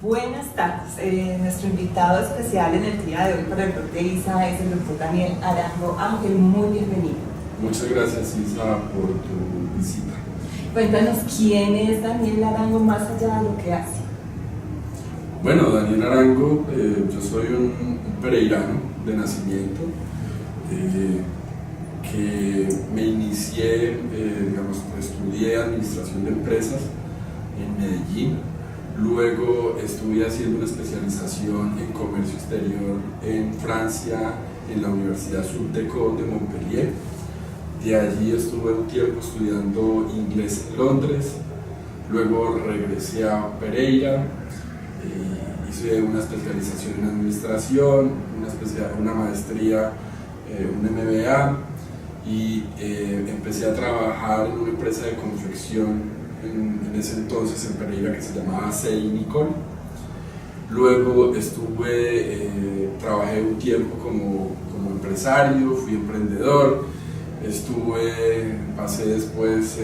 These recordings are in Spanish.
Buenas tardes. Nuestro invitado especial en el día de hoy para el blog de ISA es el doctor Daniel Arango. Ángel, muy bienvenido. Muchas gracias, Isa, por tu visita. Cuéntanos quién es Daniel Arango más allá de lo que hace. Bueno, Daniel Arango, yo soy un pereirano de nacimiento, que me inicié, estudié administración de empresas en Medellín. Luego estuve haciendo una especialización en comercio exterior en Francia, en la Universidad Sud-École de Montpellier. De allí estuve un tiempo estudiando inglés en Londres. Luego regresé a Pereira, hice una especialización en administración, una maestría, un MBA, y empecé a trabajar en una empresa de confección en ese entonces en Pereira que se llamaba C.I. Nicol. Luego trabajé un tiempo como empresario, fui emprendedor, pasé después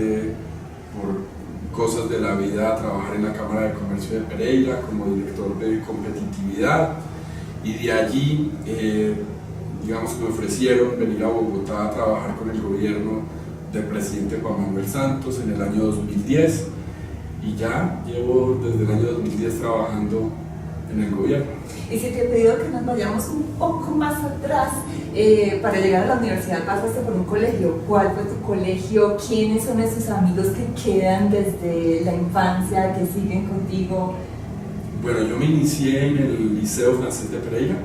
por cosas de la vida a trabajar en la Cámara de Comercio de Pereira como director de competitividad, y de allí me ofrecieron venir a Bogotá a trabajar con el gobierno del presidente Juan Manuel Santos en el año 2010, y ya llevo desde el año 2010 trabajando en el gobierno. Y si te he pedido que nos vayamos un poco más atrás, para llegar a la universidad pasaste por un colegio. ¿Cuál fue tu colegio? ¿Quiénes son esos amigos que quedan desde la infancia, que siguen contigo? Bueno, yo me inicié en el Liceo Francés de Pereira.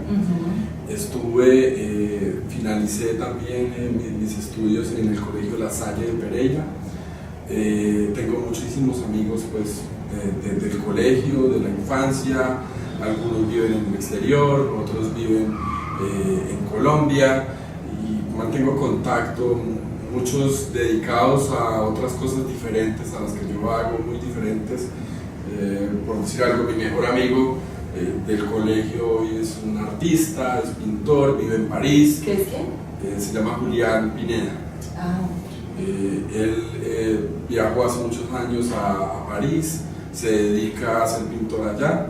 Finalicé también mis estudios en el Colegio La Salle de Pereira. Tengo muchísimos amigos del colegio, de la infancia. Algunos viven en el exterior, otros viven en Colombia, y mantengo contacto, muchos dedicados a otras cosas diferentes a las que yo hago, muy diferentes. Por decir algo, mi mejor amigo del colegio hoy es un artista, es pintor, vive en París. ¿Qué es quién? Se llama Julián Pineda. Él viajó hace muchos años a París, se dedica a ser pintor allá,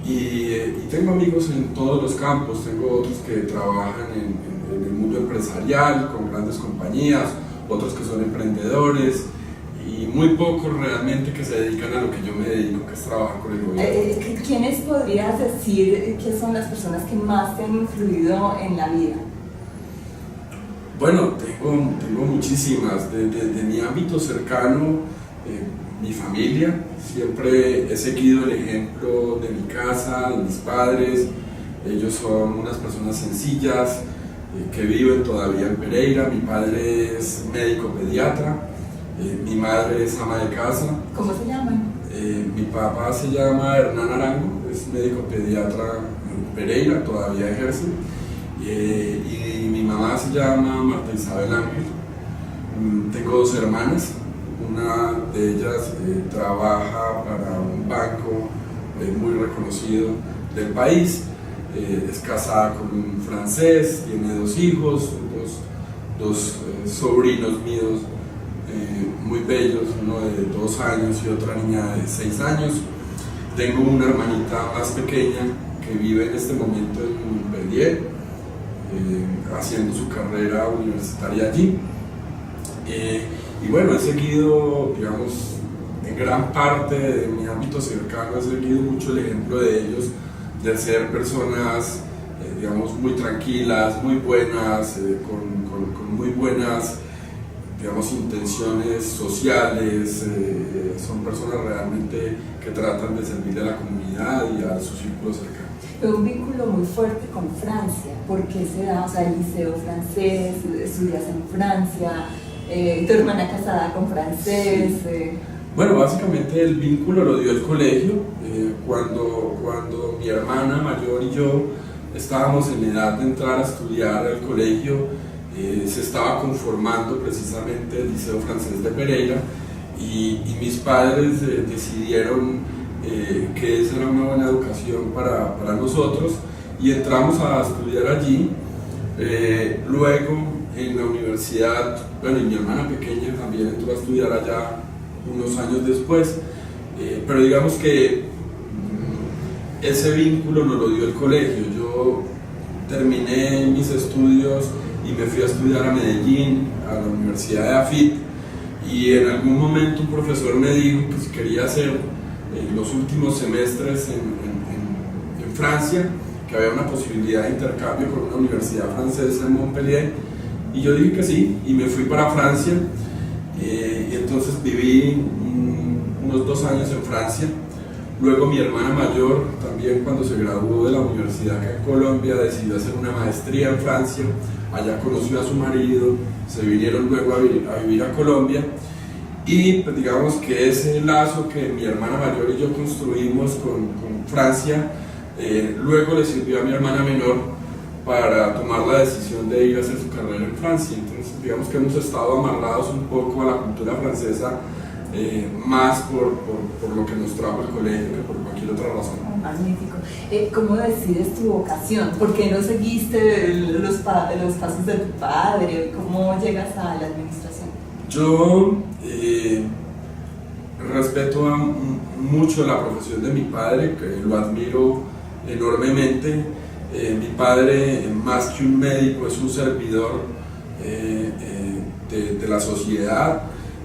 y tengo amigos en todos los campos. Tengo otros que trabajan en el mundo empresarial con grandes compañías, otros que son emprendedores, y muy pocos realmente que se dedican a lo que yo me dedico, que es trabajar con el gobierno. ¿Quiénes podrías decir que son las personas que más te han influido en la vida? Bueno, tengo muchísimas. De mi ámbito cercano, mi familia. Siempre he seguido el ejemplo de mi casa, de mis padres. Ellos son unas personas sencillas, que viven todavía en Pereira. Mi padre es médico pediatra. Mi madre es ama de casa. ¿Cómo se llaman? Mi papá se llama Hernán Arango, es médico pediatra en Pereira, todavía ejerce. Y mi mamá se llama Marta Isabel Ángel. Tengo dos hermanas, una de ellas trabaja para un banco muy reconocido del país, es casada con un francés, tiene dos hijos, dos sobrinos míos muy bellos, uno de 2 años y otra niña de 6 años. Tengo una hermanita más pequeña que vive en este momento en Montpellier, haciendo su carrera universitaria allí. Y bueno, he seguido, en gran parte de mi ámbito cercano, he seguido mucho el ejemplo de ellos, de ser personas, muy tranquilas, muy buenas, con muy buenas, intenciones sociales. Son personas realmente que tratan de servir a la comunidad y a su círculo cercano. Pero un vínculo muy fuerte con Francia. ¿Por qué se da? O sea, el liceo francés, estudias en Francia, tu hermana casada con francés. Sí. Bueno, básicamente el vínculo lo dio el colegio. Cuando mi hermana mayor y yo estábamos en edad de entrar a estudiar al colegio, se estaba conformando precisamente el Liceo Francés de Pereira, y mis padres decidieron que esa era una buena educación para nosotros, y entramos a estudiar allí. Luego en la universidad, y mi hermana pequeña también entró a estudiar allá unos años después, pero digamos que ese vínculo nos lo dio el colegio. Yo terminé mis estudios y me fui a estudiar a Medellín, a la Universidad de AFIT, y en algún momento un profesor me dijo que si quería hacer los últimos semestres en Francia, que había una posibilidad de intercambio con una universidad francesa en Montpellier, y yo dije que sí, y me fui para Francia, y entonces viví unos 2 años en Francia. Luego mi hermana mayor, también cuando se graduó de la universidad acá en Colombia, decidió hacer una maestría en Francia. Allá conoció a su marido, se vinieron luego a vivir a Colombia, y pues digamos que ese lazo que mi hermana mayor y yo construimos con Francia, luego le sirvió a mi hermana menor para tomar la decisión de ir a hacer su carrera en Francia. Entonces digamos que hemos estado amarrados un poco a la cultura francesa, más por lo que nos trajo el colegio que por cualquier otra razón. Magnífico. ¿Cómo decides tu vocación? ¿Por qué no seguiste los pasos de tu padre? ¿Cómo llegas a la administración? Yo respeto mucho la profesión de mi padre, que lo admiro enormemente. Mi padre, más que un médico, es un servidor de la sociedad.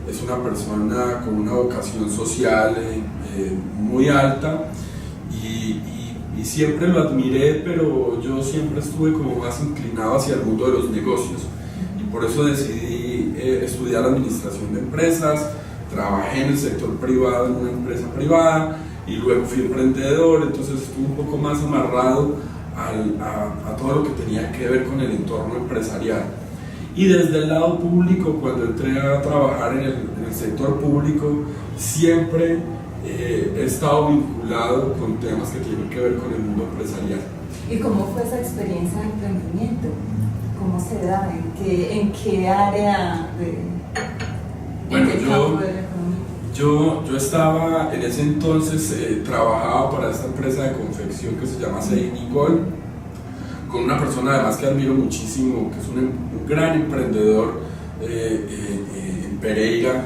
Es una persona con una vocación social muy alta, y siempre lo admiré, pero yo siempre estuve como más inclinado hacia el mundo de los negocios, y por eso decidí estudiar administración de empresas. Trabajé en el sector privado, en una empresa privada, y luego fui emprendedor. Entonces estuve un poco más amarrado a todo lo que tenía que ver con el entorno empresarial. Y desde el lado público, cuando entré a trabajar en el sector público, siempre he estado vinculado con temas que tienen que ver con el mundo empresarial. ¿Y cómo fue esa experiencia de emprendimiento? ¿Cómo se da? ¿En qué área Bueno, yo estaba en ese entonces, trabajaba para esta empresa de confección que se llama Sei Nicole, con una persona además que admiro muchísimo, que es un gran emprendedor en Pereira,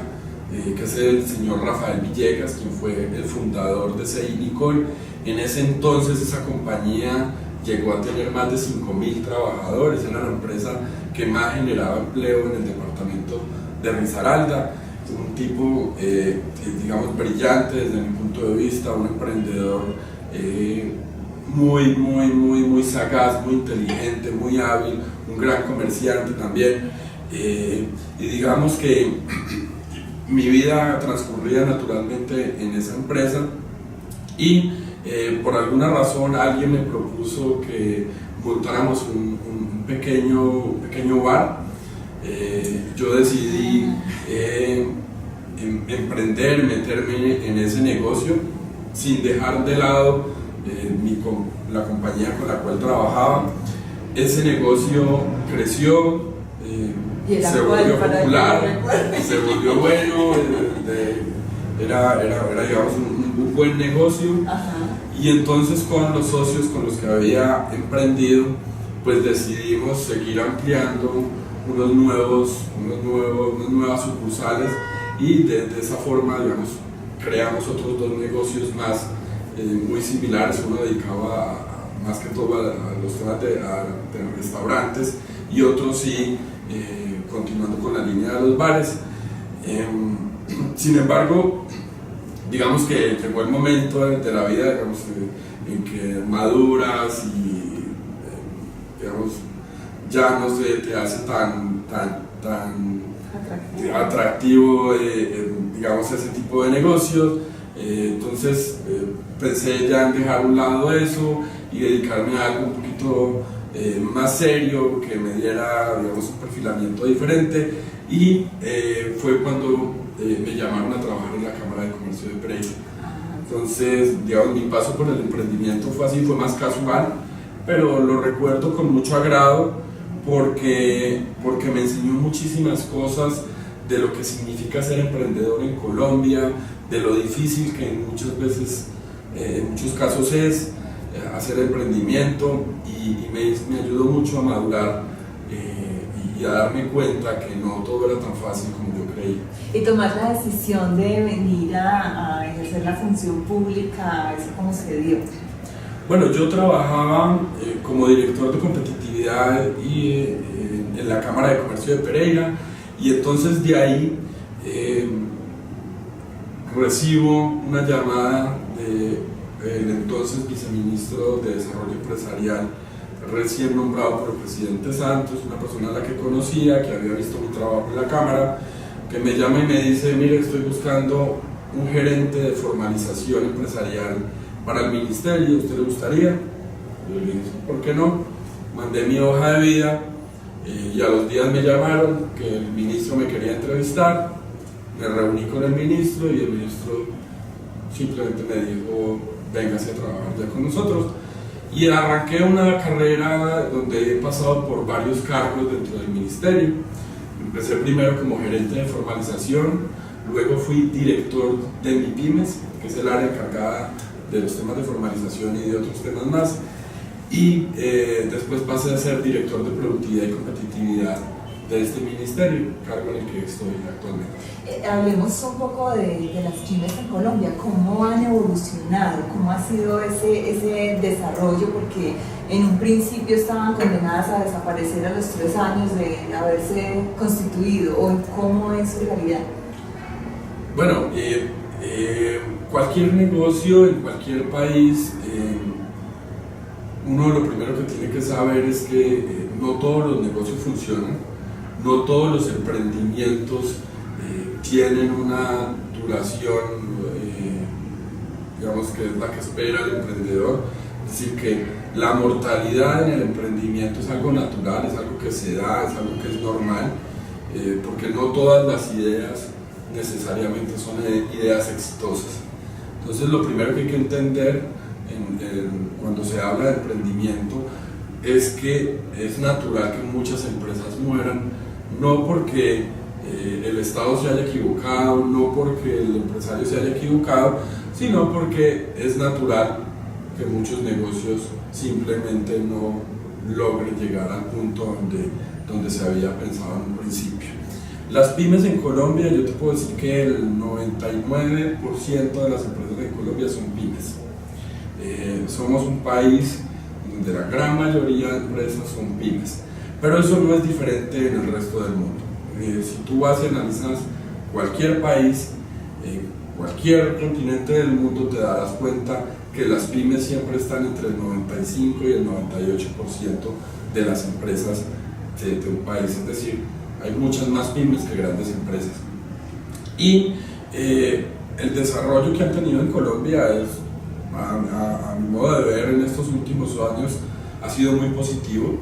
que es el señor Rafael Villegas, quien fue el fundador de Sei Nicole. En ese entonces esa compañía llegó a tener más de 5.000 trabajadores, era la empresa que más generaba empleo en el departamento de Risaralda. Un tipo, digamos, brillante desde mi punto de vista, un emprendedor muy sagaz, muy inteligente, muy hábil, un gran comerciante también, y digamos que mi vida transcurría naturalmente en esa empresa, y por alguna razón alguien me propuso que montáramos un pequeño bar. Yo decidí emprender, meterme en ese negocio sin dejar de lado la compañía con la cual trabajaba. Ese negocio creció, se volvió popular, se volvió bueno, era digamos un buen negocio. Ajá. Y entonces con los socios con los que había emprendido, pues decidimos seguir ampliando unas nuevas sucursales, y de esa forma, digamos, creamos otros 2 negocios más muy similares. Uno dedicado más que todo a los temas de restaurantes, y otro sí continuando con la línea de los bares. Sin embargo, digamos que llegó el momento de la vida, digamos, en que maduras y digamos, ya no se te hace tan atractivo, digamos, ese tipo de negocios. Entonces pensé ya en dejar a un lado eso y dedicarme a algo un poquito más serio, que me diera, digamos, un perfilamiento diferente, y fue cuando me llamaron a trabajar en la Cámara de Comercio de Pereira. Entonces, digamos, mi paso por el emprendimiento fue así, fue más casual, pero lo recuerdo con mucho agrado, porque me enseñó muchísimas cosas de lo que significa ser emprendedor en Colombia, de lo difícil que muchas veces, en muchos casos es hacer emprendimiento, y me ayudó mucho a madurar y a darme cuenta que no todo era tan fácil como yo creía. Y tomar la decisión de venir a ejercer la función pública, ¿eso cómo se dio? Bueno, yo trabajaba como director de competitividad en la Cámara de Comercio de Pereira, y entonces de ahí recibo una llamada del entonces viceministro de Desarrollo Empresarial, recién nombrado por el presidente Santos, una persona a la que conocía, que había visto mi trabajo en la Cámara, que me llama y me dice: mire, estoy buscando un gerente de formalización empresarial para el ministerio, ¿usted le gustaría? Yo le dije: ¿por qué no? Mandé mi hoja de vida y a los días me llamaron que el ministro me quería entrevistar. Me reuní con el ministro y el ministro simplemente me dijo: véngase a trabajar ya con nosotros. Y arranqué una carrera donde he pasado por varios cargos dentro del ministerio. Empecé primero como gerente de formalización, luego fui director de MIPYMES, que es el área encargada de los temas de formalización y de otros temas más, y después pasé a ser director de productividad y competitividad de este ministerio, cargo en el que estoy actualmente. Hablemos un poco de las pymes en Colombia, cómo han evolucionado, cómo ha sido ese desarrollo, porque en un principio estaban condenadas a desaparecer a los 3 años de haberse constituido. ¿O cómo es su realidad? Bueno, cualquier negocio en cualquier país, uno de lo primero que tiene que saber es que no todos los negocios funcionan, no todos los emprendimientos tienen una duración, digamos, que es la que espera el emprendedor. Es decir, que la mortalidad en el emprendimiento es algo natural, es algo que se da, es algo que es normal, porque no todas las ideas necesariamente son ideas exitosas. Entonces, lo primero que hay que entender cuando se habla de emprendimiento es que es natural que muchas empresas mueran, no porque el Estado se haya equivocado, no porque el empresario se haya equivocado, sino porque es natural que muchos negocios simplemente no logren llegar al punto donde se había pensado en un principio. Las pymes en Colombia, yo te puedo decir que el 99% de las empresas en Colombia son pymes. Somos un país donde la gran mayoría de empresas son pymes, pero eso no es diferente en el resto del mundo. Si tú vas y analizas cualquier país, cualquier continente del mundo, te darás cuenta que las pymes siempre están entre el 95 y el 98% de las empresas de un país. Es decir, hay muchas más pymes que grandes empresas. Y el desarrollo que han tenido en Colombia es, a mi modo de ver, en estos últimos años ha sido muy positivo.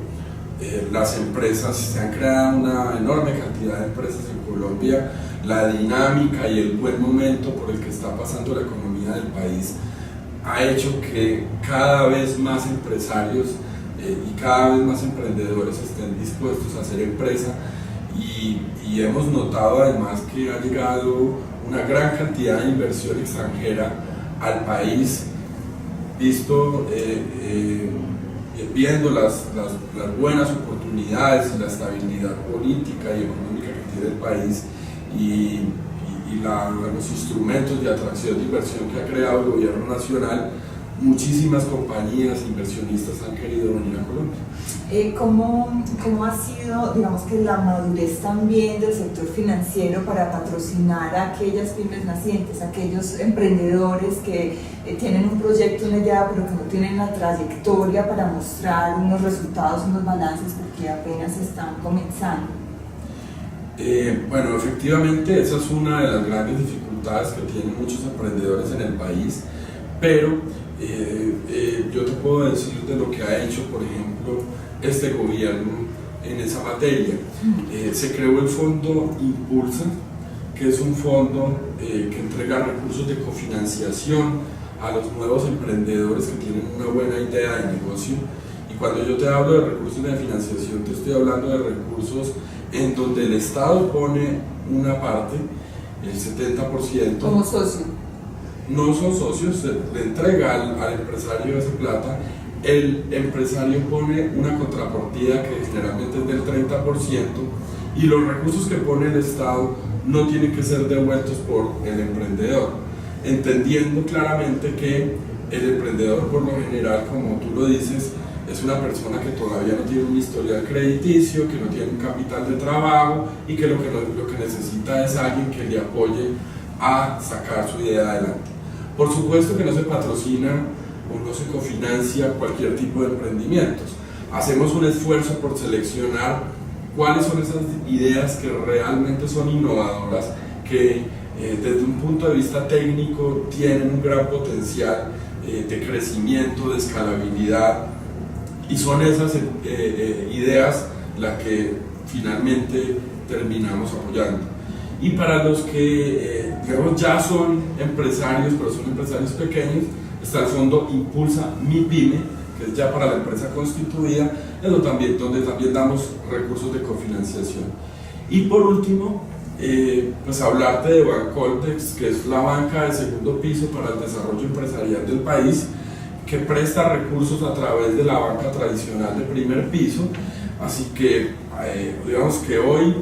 Las empresas, se han creado una enorme cantidad de empresas en Colombia. La dinámica y el buen momento por el que está pasando la economía del país ha hecho que cada vez más empresarios y cada vez más emprendedores estén dispuestos a hacer empresa, y hemos notado además que ha llegado una gran cantidad de inversión extranjera al país, viendo las buenas oportunidades y la estabilidad política y económica que tiene el país, y los instrumentos de atracción de inversión que ha creado el gobierno nacional. Muchísimas compañías inversionistas han querido venir a Colombia. ¿Cómo ha sido, digamos, que la madurez también del sector financiero para patrocinar a aquellas pymes nacientes, aquellos emprendedores que tienen un proyecto, una idea, pero que no tienen la trayectoria para mostrar unos resultados, unos balances, porque apenas están comenzando? Bueno, efectivamente esa es una de las grandes dificultades que tienen muchos emprendedores en el país, pero yo te puedo decir de lo que ha hecho, por ejemplo, este gobierno en esa materia. Se creó el fondo Impulsa, que es un fondo que entrega recursos de cofinanciación a los nuevos emprendedores que tienen una buena idea de negocio. Y cuando yo te hablo de recursos de financiación, te estoy hablando de recursos en donde el Estado pone una parte, el 70%. Como socio. No son socios, se le entrega al empresario esa plata, el empresario pone una contrapartida que generalmente es del 30%, y los recursos que pone el Estado no tienen que ser devueltos por el emprendedor, entendiendo claramente que el emprendedor por lo general, como tú lo dices, es una persona que todavía no tiene un historial crediticio, que no tiene un capital de trabajo y que lo que necesita es alguien que le apoye a sacar su idea adelante. Por supuesto que no se patrocina o no se cofinancia cualquier tipo de emprendimientos. Hacemos un esfuerzo por seleccionar cuáles son esas ideas que realmente son innovadoras, que desde un punto de vista técnico tienen un gran potencial de crecimiento, de escalabilidad, y son esas ideas las que finalmente terminamos apoyando. Y para los que digamos ya son empresarios, pero son empresarios pequeños, está el fondo Impulsa Mi Pyme, que es ya para la empresa constituida, donde también damos recursos de cofinanciación. Y por último, pues hablarte de Bancoldex, que es la banca de segundo piso para el desarrollo empresarial del país, que presta recursos a través de la banca tradicional de primer piso. Así que digamos que hoy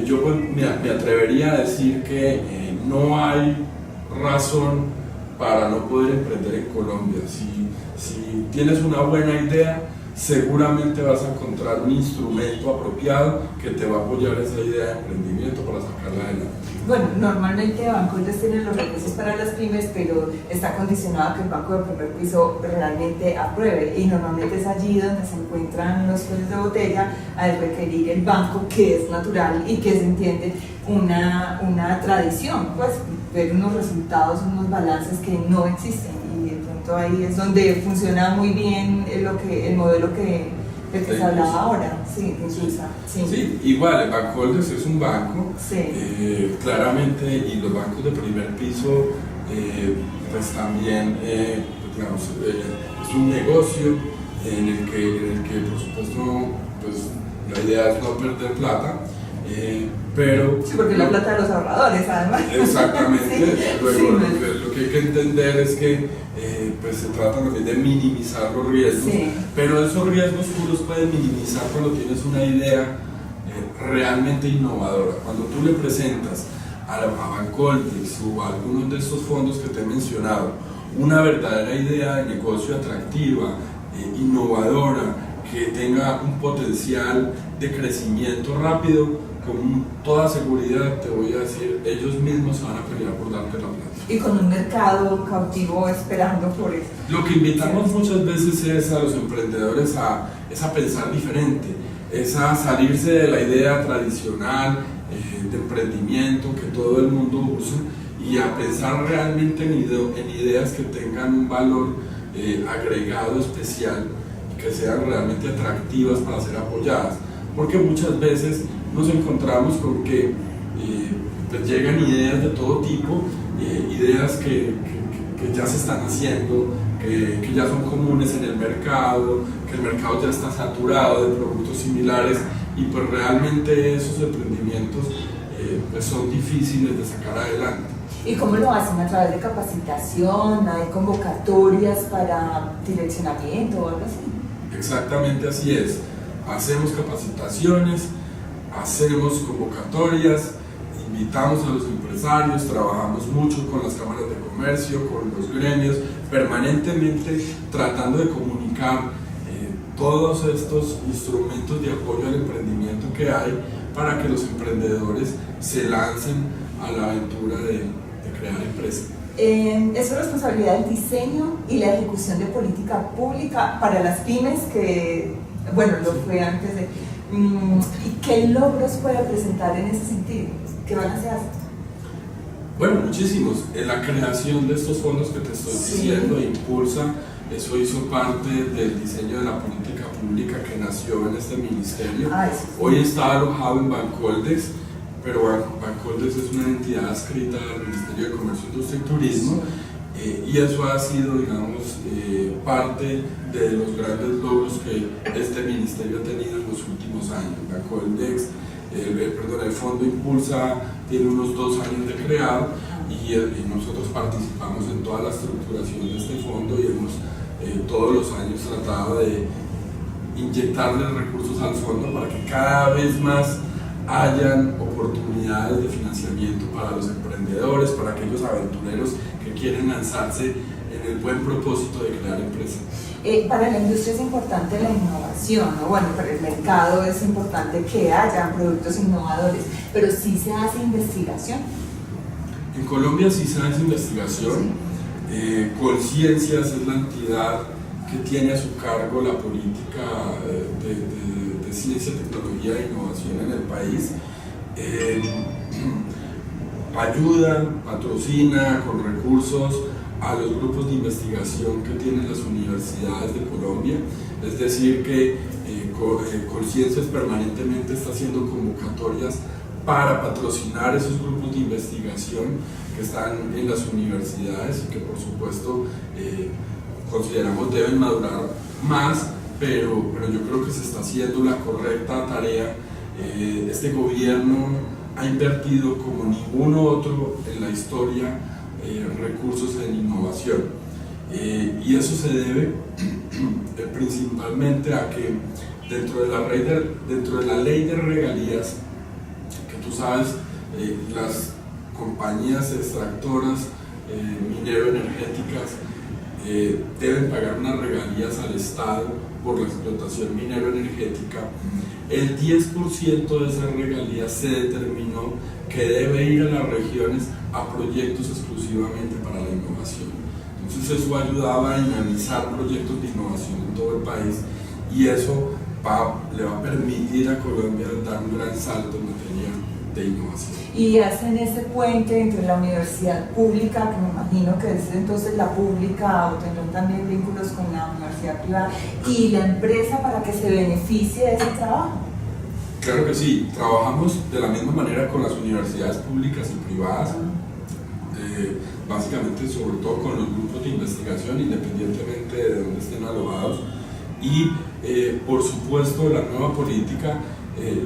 yo pues, me atrevería a decir que no hay razón para no poder emprender en Colombia. Si tienes una buena idea, seguramente vas a encontrar un instrumento apropiado que te va a apoyar esa idea de emprendimiento para sacarla adelante. Bueno, normalmente Bancoldex tiene los recursos para las pymes, pero está condicionado a que el banco de primer piso realmente apruebe, y normalmente es allí donde se encuentran los cuellos de botella al requerir el banco, que es natural y que se entiende una tradición, pues ver unos resultados, unos balances que no existen, y de pronto ahí es donde funciona muy bien el modelo del que se hablaba ahora, sí, de Impulsa. Sí, igual, el Bancoldex es un banco, sí. Claramente, y los bancos de primer piso, pues también, digamos, es un negocio en el que por supuesto, pues la idea es no perder plata, pero... Sí, porque la plata de los ahorradores, además. Exactamente, sí, luego sí, lo que hay que entender es que pues se trata también de minimizar los riesgos, sí. Pero esos riesgos tú los puedes minimizar cuando tienes una idea realmente innovadora. Cuando tú le presentas a Bancoldex o a algunos de estos fondos que te he mencionado una verdadera idea de negocio atractiva, innovadora, que tenga un potencial de crecimiento rápido, con toda seguridad te voy a decir, ellos mismos se van a pelear por darte la plata. Y con un mercado cautivo esperando por eso. Lo que invitamos muchas veces es a los emprendedores es a pensar diferente, es a salirse de la idea tradicional de emprendimiento que todo el mundo usa, y a pensar realmente en ideas que tengan un valor agregado especial, que sean realmente atractivas para ser apoyadas, porque muchas veces nos encontramos con que pues llegan ideas de todo tipo, ideas que ya se están haciendo, que ya son comunes en el mercado, que el mercado ya está saturado de productos similares, y pues realmente esos emprendimientos pues son difíciles de sacar adelante. ¿Y cómo lo hacen? ¿A través de capacitación? ¿Hay convocatorias para direccionamiento o algo así? Exactamente así es. Hacemos capacitaciones, hacemos convocatorias, invitamos a los empresarios, trabajamos mucho con las cámaras de comercio, con los gremios, permanentemente tratando de comunicar todos estos instrumentos de apoyo al emprendimiento que hay, para que los emprendedores se lancen a la aventura de crear empresas. Es responsabilidad del diseño y la ejecución de política pública para las pymes, que, bueno, lo fue antes de... ¿Y qué logros puede presentar en ese sentido? ¿Qué van a hacer? Bueno, muchísimos. En la creación de estos fondos que te estoy diciendo, Impulsa, eso hizo parte del diseño de la política pública que nació en este ministerio. Hoy está alojado en Bancoldex, pero Bancoldex es una entidad adscrita al Ministerio de Comercio, Industria y Turismo, y eso ha sido, digamos, parte de los grandes logros que este ministerio ha tenido en los últimos años. Bancoldex, el Fondo Impulsa tiene unos 2 años de creado, y nosotros participamos en toda la estructuración de este fondo, y hemos todos los años tratado de inyectarle recursos al fondo para que cada vez más hayan oportunidades de financiamiento para los emprendedores, para aquellos aventureros que quieren lanzarse en el buen propósito de crear empresas. Para la industria es importante la innovación, ¿no? Bueno, para el mercado es importante que haya productos innovadores, pero sí se hace investigación. En Colombia sí se hace investigación. Sí. Colciencias es la entidad que tiene a su cargo la política de ciencia, tecnología e innovación en el país. Ayuda, patrocina con recursos a los grupos de investigación que tienen las universidades de Colombia, es decir que Colciencias permanentemente está haciendo convocatorias para patrocinar esos grupos de investigación que están en las universidades y que por supuesto consideramos deben madurar más, pero yo creo que se está haciendo la correcta tarea. Este gobierno ha invertido como ningún otro en la historia recursos en innovación, y eso se debe principalmente a que dentro de la ley de regalías, que tú sabes, las compañías extractoras minero-energéticas deben pagar unas regalías al Estado por la explotación minero-energética. El 10% de esas regalías se determinó que debe ir a las regiones a proyectos exclusivamente para la innovación. Entonces eso ayudaba a dinamizar proyectos de innovación en todo el país, y eso le va a permitir a Colombia dar un gran salto en materia de innovación. Y hacen ese puente entre la universidad pública, que me imagino que es entonces la pública, o tendrán también vínculos con la universidad privada, y la empresa para que se beneficie de ese trabajo. Claro que sí, trabajamos de la misma manera con las universidades públicas y privadas, básicamente sobre todo con los grupos de investigación, independientemente de dónde estén alojados, y por supuesto la nueva política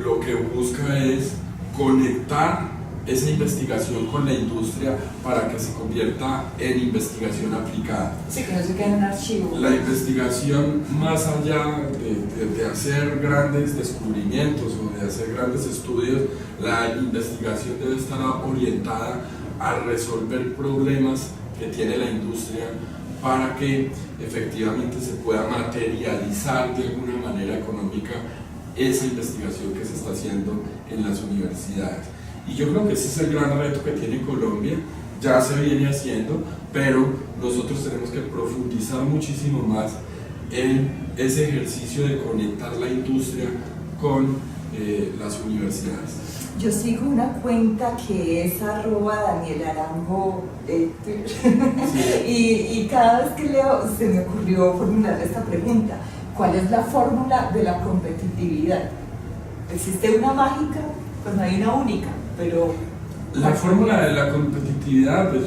lo que busca es conectar esa investigación con la industria para que se convierta en investigación aplicada. Sí, que no se quede en un archivo. La investigación, más allá de hacer grandes descubrimientos o de hacer grandes estudios, la investigación debe estar orientada a resolver problemas que tiene la industria para que efectivamente se pueda materializar de alguna manera económica esa investigación que se está haciendo en las universidades. Y yo creo que ese es el gran reto que tiene Colombia, ya se viene haciendo, pero nosotros tenemos que profundizar muchísimo más en ese ejercicio de conectar la industria con las universidades. Yo sigo una cuenta que es @DanielArango y cada vez que leo se me ocurrió formularle esta pregunta: ¿cuál es la fórmula de la competitividad? ¿Existe una mágica? Pues no hay una única, pero... La fórmula de la competitividad, pues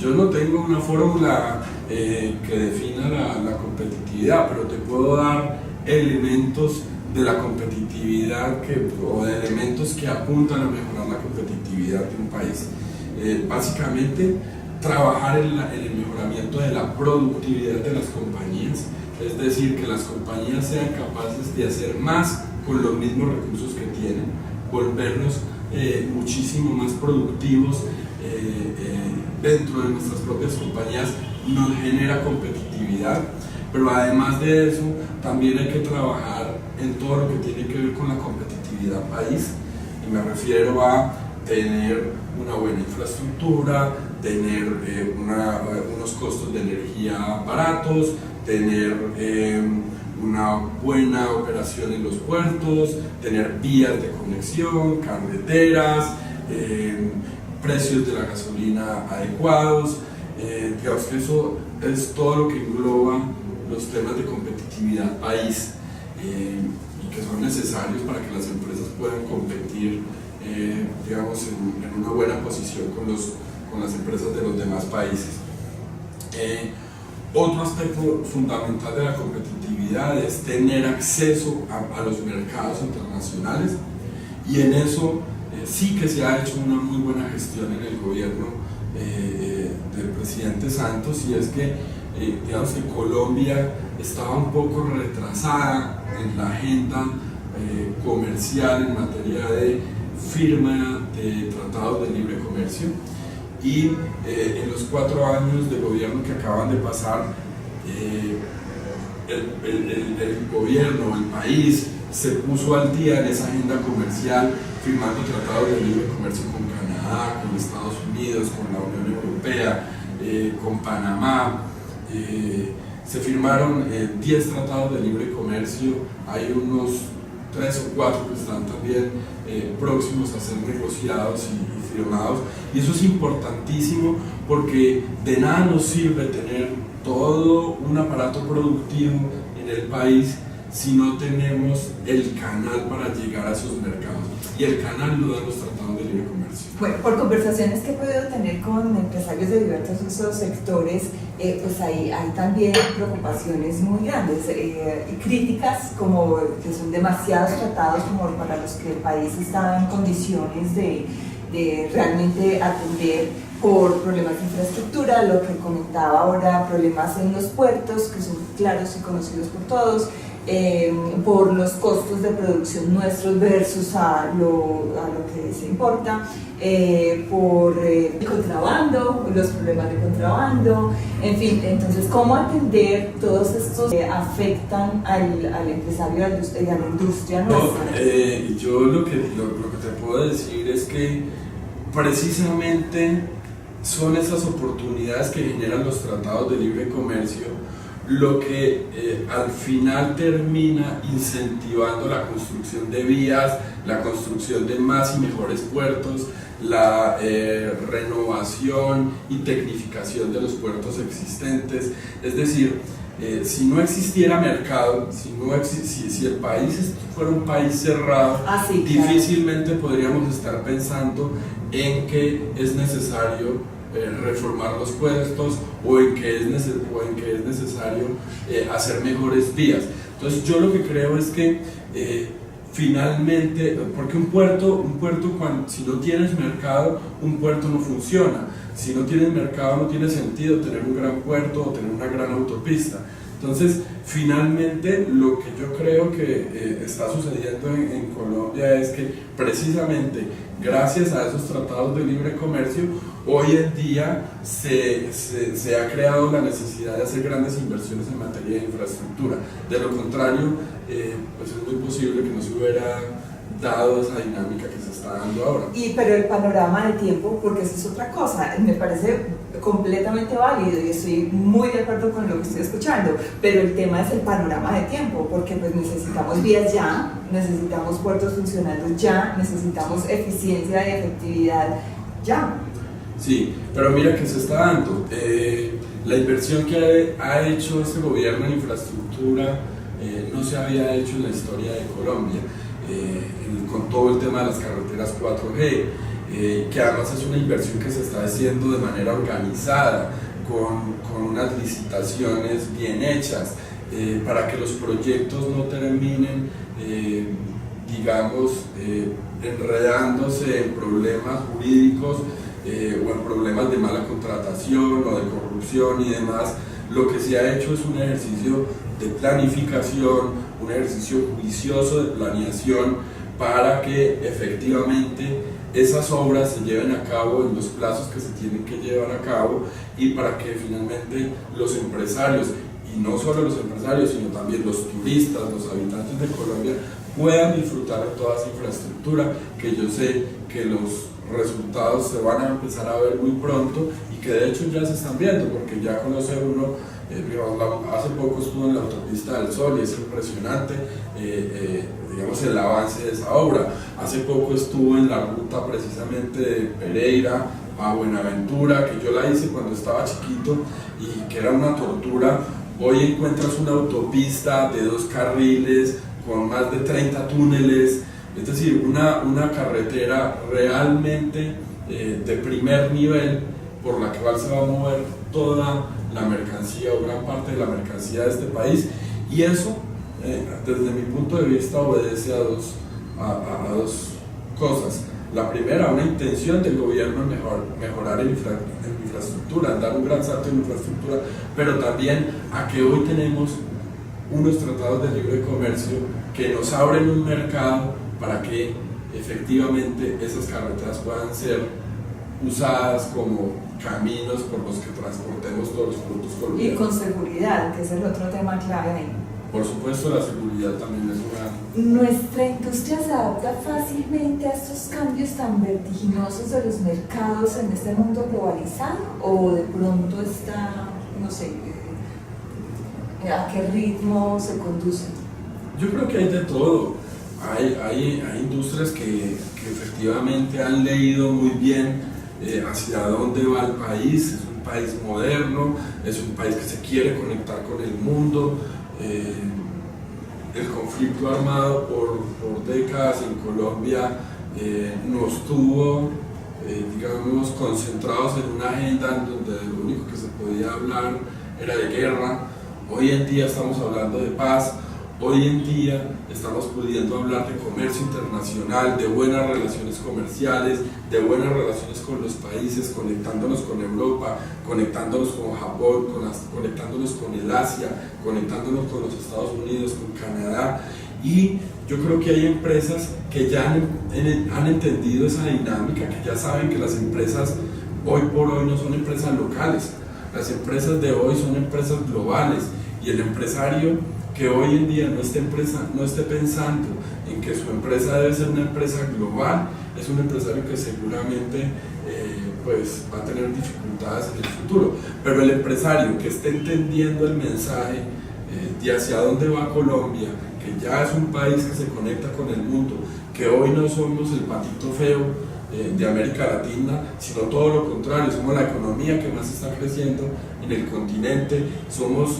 yo no tengo una fórmula que defina la competitividad, pero te puedo dar elementos de la competitividad o de elementos que apuntan a mejorar la competitividad de un país. Básicamente, trabajar en el mejoramiento de la productividad de las compañías, es decir, que las compañías sean capaces de hacer más con los mismos recursos que tienen, volvernos muchísimo más productivos dentro de nuestras propias compañías, nos genera competitividad. Pero además de eso, también hay que trabajar en todo lo que tiene que ver con la competitividad país, y me refiero a tener una buena infraestructura, tener unos costos de energía baratos, tener una buena operación en los puertos, tener vías de conexión, carreteras, precios de la gasolina adecuados. Digamos que eso es todo lo que engloba los temas de competitividad país, y que son necesarios para que las empresas puedan competir digamos, en una buena posición con las empresas de los demás países. Otro aspecto fundamental de la competitividad es tener acceso a los mercados internacionales, y en eso sí que se ha hecho una muy buena gestión en el gobierno del presidente Santos, y es que digamos que Colombia estaba un poco retrasada en la agenda comercial en materia de firma de tratados de libre comercio, y en los 4 años de gobierno que acaban de pasar, el gobierno, el país, se puso al día en esa agenda comercial, firmando tratados de libre comercio con Canadá, con Estados Unidos, con la Unión Europea, con Panamá. Se firmaron 10 tratados de libre comercio, hay unos 3 o 4 que están también próximos a ser negociados y firmados, y eso es importantísimo porque de nada nos sirve tener todo un aparato productivo en el país si no tenemos el canal para llegar a esos mercados, y el canal lo dan los tratados de libre comercio. Bueno, por conversaciones que he podido tener con empresarios de diversos sectores, pues hay también preocupaciones muy grandes y críticas, como que son demasiados tratados como para los que el país está en condiciones de realmente atender, por problemas de infraestructura, lo que comentaba ahora, problemas en los puertos que son claros y conocidos por todos, por los costos de producción nuestros versus a lo que se importa, por el contrabando, los problemas de contrabando, en fin. Entonces, ¿cómo atender todos estos que afectan al empresario y a la industria nuestra? Yo lo que te puedo decir es que precisamente son esas oportunidades que generan los tratados de libre comercio lo que al final termina incentivando la construcción de vías, la construcción de más y mejores puertos, la renovación y tecnificación de los puertos existentes. Es decir, si no existiera mercado, si el país fuera un país cerrado, sí, difícilmente podríamos estar pensando en que es necesario reformar los puertos o en que es necesario hacer mejores vías. Entonces yo lo que creo es que finalmente, porque un puerto si no tienes mercado, un puerto no funciona. Si no tienes mercado, no tiene sentido tener un gran puerto o tener una gran autopista. Entonces, finalmente, lo que yo creo que está sucediendo en Colombia es que precisamente gracias a esos tratados de libre comercio, hoy en día se ha creado la necesidad de hacer grandes inversiones en materia de infraestructura. De lo contrario, pues es muy posible que no se hubiera dado esa dinámica que se está dando ahora. Pero el panorama de tiempo, porque eso es otra cosa, me parece completamente válido y estoy muy de acuerdo con lo que estoy escuchando, pero el tema es el panorama de tiempo, porque pues necesitamos vías ya, necesitamos puertos funcionando ya, necesitamos eficiencia y efectividad ya. Sí, pero mira que se está dando. La inversión que ha hecho este gobierno en infraestructura no se había hecho en la historia de Colombia. Con todo el tema de las carreteras 4G, que además es una inversión que se está haciendo de manera organizada, con unas licitaciones bien hechas, para que los proyectos no terminen, enredándose en problemas jurídicos o en problemas de mala contratación o de corrupción y demás. Lo que se ha hecho es un ejercicio de planificación, un ejercicio juicioso de planeación para que efectivamente esas obras se lleven a cabo en los plazos que se tienen que llevar a cabo y para que finalmente los empresarios, y no solo los empresarios, sino también los turistas, los habitantes de Colombia, puedan disfrutar de toda esa infraestructura, que yo sé que los resultados se van a empezar a ver muy pronto y que de hecho ya se están viendo, porque ya conoce uno, hace poco estuvo en la autopista del Sol y es impresionante digamos el avance de esa obra. Hace poco estuvo en la ruta precisamente de Pereira a Buenaventura, que yo la hice cuando estaba chiquito y que era una tortura. Hoy encuentras una autopista de 2 carriles con más de 30 túneles, es decir, una carretera realmente de primer nivel por la cual se va a mover toda la mercancía o gran parte de la mercancía de este país, y eso desde mi punto de vista obedece a dos cosas. La primera, una intención del gobierno en mejorar en infraestructura, dar un gran salto en infraestructura, pero también a que hoy tenemos unos tratados de libre comercio que nos abren un mercado para que efectivamente esas carreteras puedan ser usadas como caminos por los que transportemos todos los productos Y colombianos. con seguridad, que es el otro tema clave ahí. Por supuesto, la seguridad también es una... ¿Nuestra industria se adapta fácilmente a estos cambios tan vertiginosos de los mercados en este mundo globalizado? ¿O de pronto está, no sé, a qué ritmo se conduce? Yo creo que hay de todo. Hay industrias que efectivamente han leído muy bien hacia dónde va el país. Es un país moderno, es un país que se quiere conectar con el mundo. El conflicto armado por décadas en Colombia nos tuvo, digamos, concentrados en una agenda en donde lo único que se podía hablar era de guerra. Hoy en día estamos hablando de paz. Hoy en día estamos pudiendo hablar de comercio internacional, de buenas relaciones comerciales, de buenas relaciones con los países, conectándonos con Europa, conectándonos con Japón, conectándonos con el Asia, conectándonos con los Estados Unidos, con Canadá. Y yo creo que hay empresas que ya han entendido esa dinámica, que ya saben que las empresas hoy por hoy no son empresas locales, las empresas de hoy son empresas globales, y el empresario que hoy en día no esté pensando en que su empresa debe ser una empresa global, es un empresario que seguramente pues va a tener dificultades en el futuro. Pero el empresario que esté entendiendo el mensaje de hacia dónde va Colombia, que ya es un país que se conecta con el mundo, que hoy no somos el patito feo de América Latina, sino todo lo contrario, somos la economía que más está creciendo en el continente, somos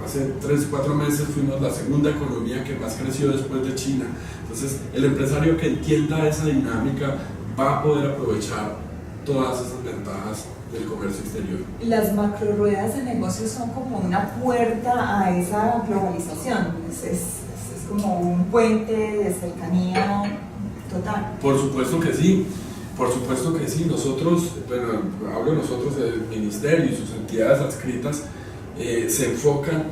hace 3-4 meses fuimos la segunda economía que más creció después de China. Entonces el empresario que entienda esa dinámica va a poder aprovechar todas esas ventajas del comercio exterior. Las macroruedas de negocios son como una puerta a esa globalización, es como un puente de cercanía total. Por supuesto que sí. Por supuesto que sí. Nosotros, bueno, hablo de nosotros, del ministerio y sus entidades adscritas, se enfocan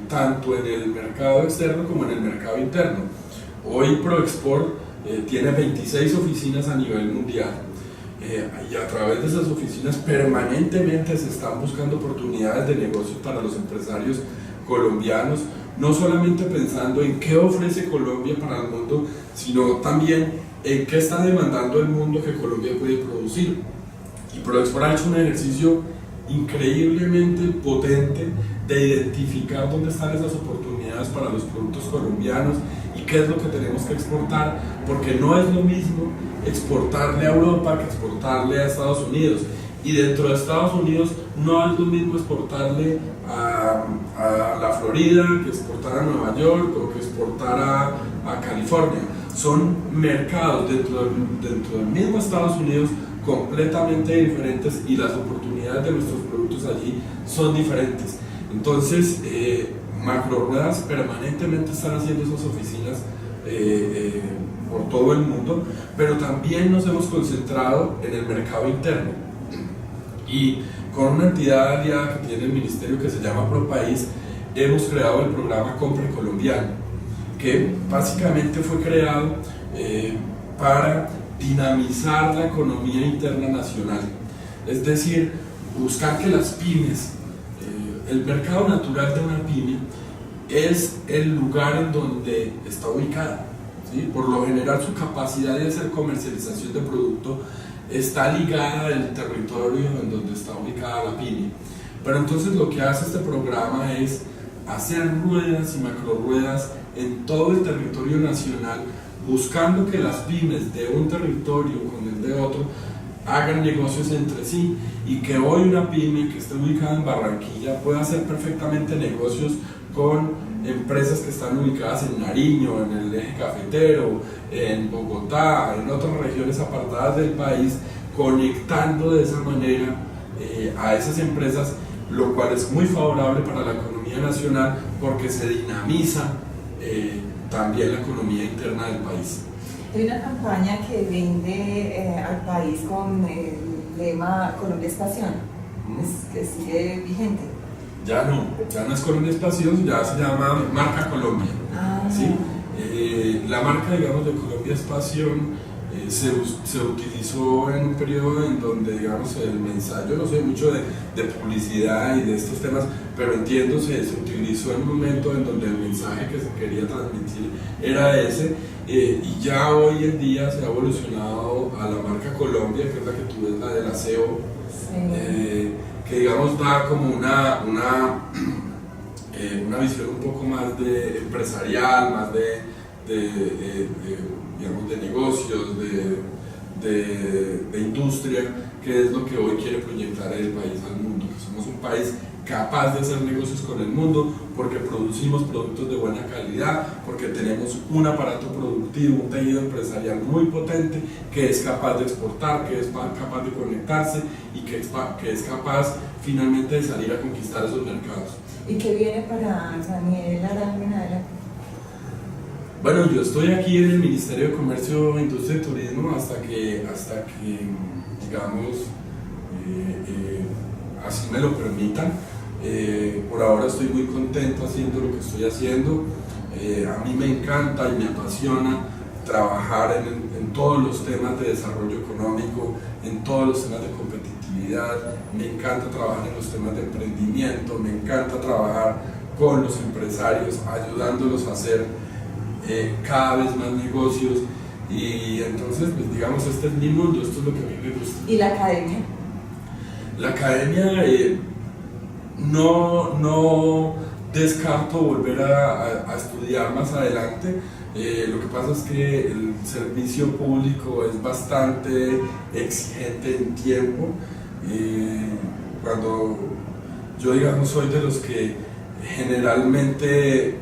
tanto en el mercado externo como en el mercado interno. Hoy ProExport tiene 26 oficinas a nivel mundial, y a través de esas oficinas permanentemente se están buscando oportunidades de negocio para los empresarios colombianos, no solamente pensando en qué ofrece Colombia para el mundo, sino también en qué está demandando el mundo que Colombia puede producir. Y ProExport ha hecho un ejercicio increíblemente potente de identificar dónde están esas oportunidades para los productos colombianos y qué es lo que tenemos que exportar, porque no es lo mismo exportarle a Europa que exportarle a Estados Unidos, y dentro de Estados Unidos no es lo mismo exportarle a la Florida que exportar a Nueva York o que exportar a California. Son mercados dentro del mismo Estados Unidos completamente diferentes, y las oportunidades de nuestros productos allí son diferentes. Entonces, Macroruedas permanentemente están haciendo esas oficinas por todo el mundo, pero también nos hemos concentrado en el mercado interno, y con una entidad aliada que tiene el ministerio que se llama ProPaís, hemos creado el programa Compre Colombiano, que básicamente fue creado para dinamizar la economía interna nacional, es decir, buscar que las pymes, el mercado natural de una pyme es el lugar en donde está ubicada, ¿sí? Por lo general su capacidad de hacer comercialización de producto está ligada al territorio en donde está ubicada la pyme. Pero entonces lo que hace este programa es hacer ruedas y macroruedas en todo el territorio nacional, buscando que las pymes de un territorio con el de otro hagan negocios entre sí, y que hoy una pyme que esté ubicada en Barranquilla pueda hacer perfectamente negocios con empresas que están ubicadas en Nariño, en el eje cafetero, en Bogotá, en otras regiones apartadas del país, conectando de esa manera a esas empresas, lo cual es muy favorable para la economía nacional porque se dinamiza también la economía interna del país. Hay una campaña que vende al país con el lema Colombia es pasión, que sigue vigente. Ya no es Colombia es pasión, ya se llama Marca Colombia. ¿Sí? La marca, digamos, de Colombia es pasión se utilizó en un periodo en donde, digamos, el mensaje, yo no sé mucho de publicidad y de estos temas, pero entiendo, se utilizó en un momento en donde el mensaje que se quería transmitir era ese, y ya hoy en día se ha evolucionado a la marca Colombia, que es la que tú ves, la del aseo, sí. Que digamos da como una visión un poco más de empresarial, más digamos, de negocios, de industria, que es lo que hoy quiere proyectar el país al mundo, que somos un país capaz de hacer negocios con el mundo, porque producimos productos de buena calidad, porque tenemos un aparato productivo, un tejido empresarial muy potente, que es capaz de exportar, que es capaz de conectarse y que es capaz finalmente de salir a conquistar esos mercados. ¿Y qué viene para Daniel Arango en adelante? Bueno, yo estoy aquí en el Ministerio de Comercio, Industria y Turismo hasta que digamos, así me lo permitan. Por ahora estoy muy contento haciendo lo que estoy haciendo. A mí me encanta y me apasiona trabajar en todos los temas de desarrollo económico, en todos los temas de competitividad. Me encanta trabajar en los temas de emprendimiento, me encanta trabajar con los empresarios, ayudándolos a hacer cada vez más negocios, y entonces, pues digamos, este es mi mundo, esto es lo que a mí me gusta. ¿Y la academia? La academia, no descarto volver a estudiar más adelante. Lo que pasa es que el servicio público es bastante exigente en tiempo. Cuando yo, digamos, soy de los que generalmente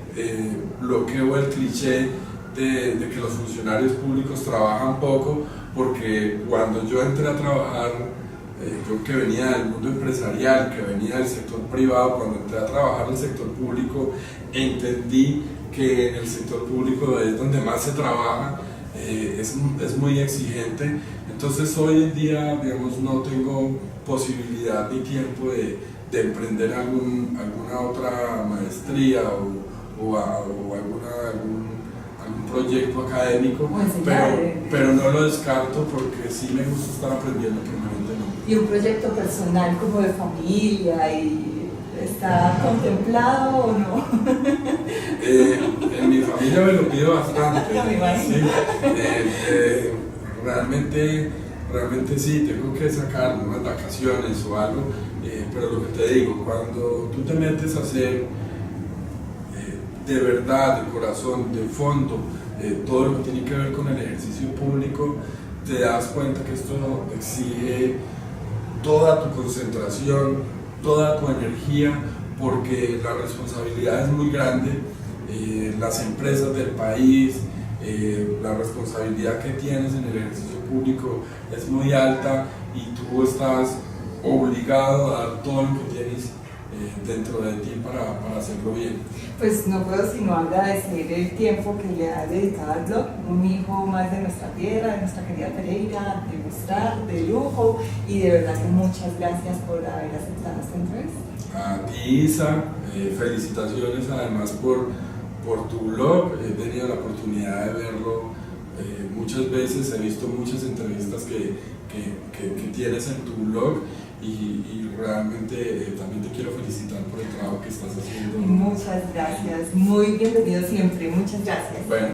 bloqueo el cliché de que los funcionarios públicos trabajan poco, porque cuando yo entré a trabajar, yo que venía del mundo empresarial, que venía del sector privado, cuando entré a trabajar en el sector público, entendí que en el sector público es donde más se trabaja, es muy exigente. Entonces hoy en día, digamos, no tengo posibilidad ni tiempo de emprender alguna otra maestría o algún proyecto académico, pero no lo descarto, porque sí me gusta estar aprendiendo permanentemente. ¿Y un proyecto personal como de familia está contemplado o no? En mi familia me lo pido bastante. Me imagino. Sí, realmente sí, tengo que sacar unas vacaciones o algo, pero lo que te digo, cuando tú te metes a hacer de verdad, de corazón, de fondo, todo lo que tiene que ver con el ejercicio público, te das cuenta que esto exige toda tu concentración, toda tu energía, porque la responsabilidad es muy grande. Las empresas del país, la responsabilidad que tienes en el ejercicio público es muy alta, y tú estás obligado a dar todo lo que tienes dentro de ti para hacerlo bien. Pues no puedo sino agradecer el tiempo que le ha dedicado al blog, un hijo más de nuestra tierra, de nuestra querida Pereira, de mostrar, de lujo, y de verdad que muchas gracias por haber aceptado esta entrevista. A ti, Isa, felicitaciones además por tu blog. He tenido la oportunidad de verlo muchas veces, he visto muchas entrevistas que tienes en tu blog, y realmente también te quiero felicitar por el trabajo que estás haciendo. Muchas gracias, muy bienvenido siempre, muchas gracias. Bueno.